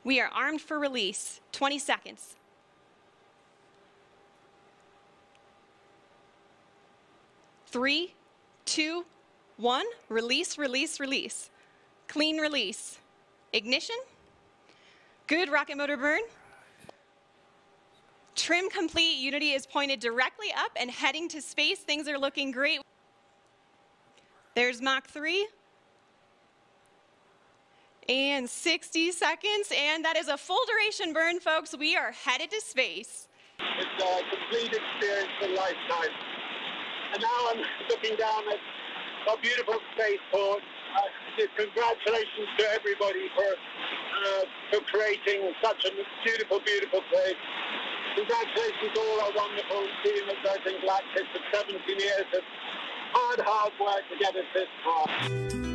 We are armed for release. 20 seconds. 3, 2, 1. Release, release, release. Clean release. Ignition. Good rocket motor burn. Trim complete. Unity is pointed directly up and heading to space. Things are looking great. There's Mach 3. And 60 seconds, and that is a full duration burn, folks. We are headed to space. It's a complete experience of a lifetime. And now I'm looking down at a beautiful spaceport. Congratulations to everybody for creating such a beautiful, beautiful place. Congratulations to all our wonderful team at Virgin Galactic for 17 years of hard work to get us this far.